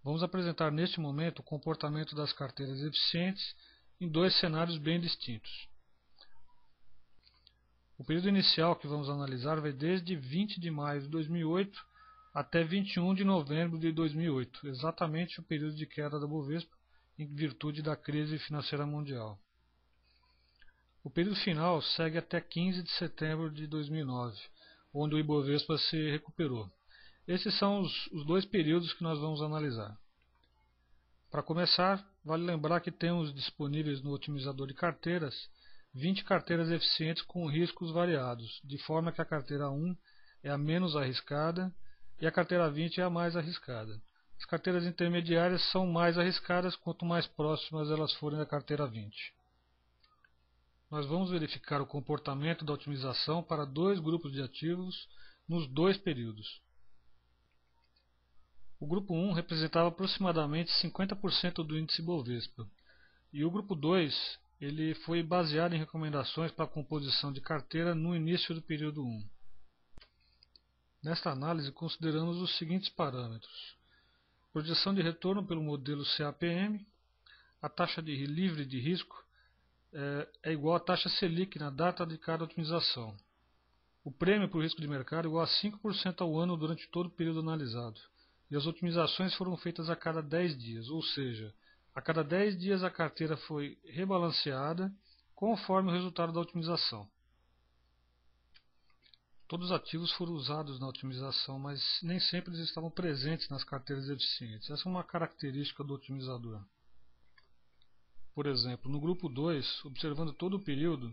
Vamos apresentar neste momento o comportamento das carteiras eficientes em dois cenários bem distintos. O período inicial que vamos analisar vai desde 20 de maio de 2008 até 21 de novembro de 2008, exatamente o período de queda da Bovespa em virtude da crise financeira mundial. O período final segue até 15 de setembro de 2009, onde o Ibovespa se recuperou. Esses são os dois períodos que nós vamos analisar. Para começar, vale lembrar que temos disponíveis no otimizador de carteiras 20 carteiras eficientes com riscos variados, de forma que a carteira 1 é a menos arriscada e a carteira 20 é a mais arriscada. As carteiras intermediárias são mais arriscadas quanto mais próximas elas forem da carteira 20. Nós vamos verificar o comportamento da otimização para dois grupos de ativos nos dois períodos. O grupo 1 representava aproximadamente 50% do índice Bovespa, e o grupo 2 ele foi baseado em recomendações para a composição de carteira no início do período 1. Nesta análise, consideramos os seguintes parâmetros: projeção de retorno pelo modelo CAPM, a taxa livre de risco é igual à taxa Selic na data de cada otimização. O prêmio por risco de mercado é igual a 5% ao ano durante todo o período analisado. E as otimizações foram feitas a cada 10 dias, ou seja, a cada 10 dias a carteira foi rebalanceada conforme o resultado da otimização. Todos os ativos foram usados na otimização, mas nem sempre eles estavam presentes nas carteiras eficientes. Essa é uma característica do otimizador. Por exemplo, no grupo 2, observando todo o período,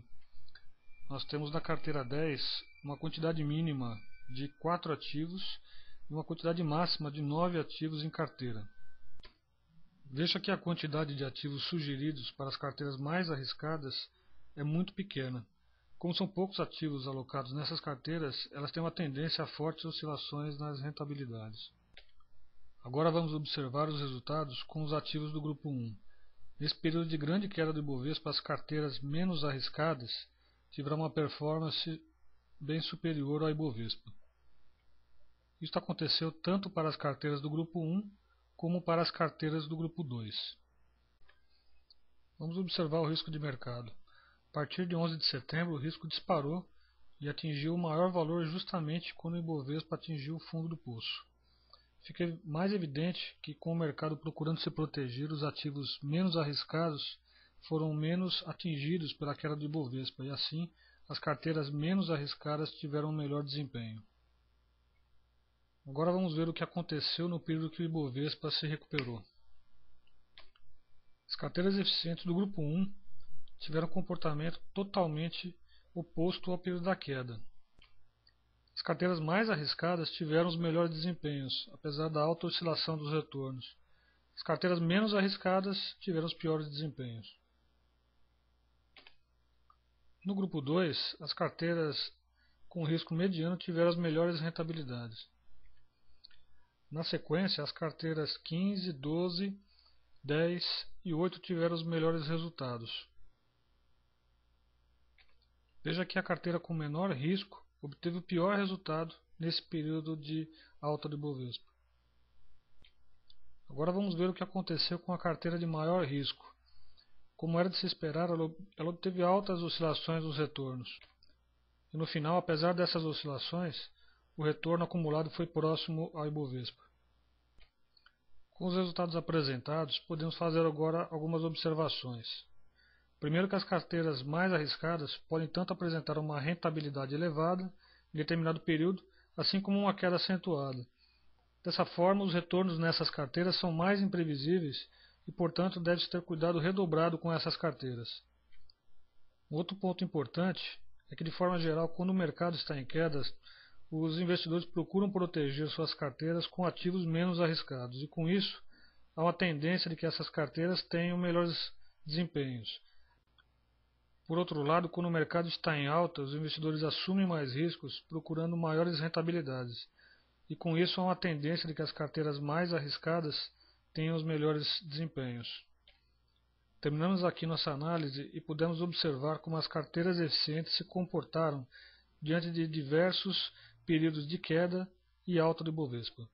nós temos na carteira 10 uma quantidade mínima de 4 ativos e uma quantidade máxima de 9 ativos em carteira. Veja que a quantidade de ativos sugeridos para as carteiras mais arriscadas é muito pequena. Como são poucos ativos alocados nessas carteiras, elas têm uma tendência a fortes oscilações nas rentabilidades. Agora vamos observar os resultados com os ativos do grupo 1. Nesse período de grande queda do Ibovespa, as carteiras menos arriscadas tiveram uma performance bem superior ao Ibovespa. Isso aconteceu tanto para as carteiras do grupo 1 como para as carteiras do grupo 2. Vamos observar o risco de mercado. A partir de 11 de setembro, o risco disparou e atingiu o maior valor justamente quando o Ibovespa atingiu o fundo do poço. Fica mais evidente que, com o mercado procurando se proteger, os ativos menos arriscados foram menos atingidos pela queda do Ibovespa e, assim, as carteiras menos arriscadas tiveram um melhor desempenho. Agora vamos ver o que aconteceu no período que o Ibovespa se recuperou. As carteiras eficientes do grupo 1 tiveram um comportamento totalmente oposto ao período da queda. As carteiras mais arriscadas tiveram os melhores desempenhos, apesar da alta oscilação dos retornos. As carteiras menos arriscadas tiveram os piores desempenhos. No grupo 2, as carteiras com risco mediano tiveram as melhores rentabilidades. Na sequência, as carteiras 15, 12, 10 e 8 tiveram os melhores resultados. Veja que a carteira com menor risco obteve o pior resultado nesse período de alta do Ibovespa. Agora vamos ver o que aconteceu com a carteira de maior risco. Como era de se esperar, ela obteve altas oscilações nos retornos. E no final, apesar dessas oscilações, o retorno acumulado foi próximo ao Ibovespa. Com os resultados apresentados, podemos fazer agora algumas observações. Primeiro, que as carteiras mais arriscadas podem tanto apresentar uma rentabilidade elevada em determinado período, assim como uma queda acentuada. Dessa forma, os retornos nessas carteiras são mais imprevisíveis e, portanto, deve-se ter cuidado redobrado com essas carteiras. Um outro ponto importante é que, de forma geral, quando o mercado está em queda, os investidores procuram proteger suas carteiras com ativos menos arriscados e, com isso, há uma tendência de que essas carteiras tenham melhores desempenhos. Por outro lado, quando o mercado está em alta, os investidores assumem mais riscos, procurando maiores rentabilidades. E com isso há uma tendência de que as carteiras mais arriscadas tenham os melhores desempenhos. Terminamos aqui nossa análise e pudemos observar como as carteiras eficientes se comportaram diante de diversos períodos de queda e alta do Ibovespa.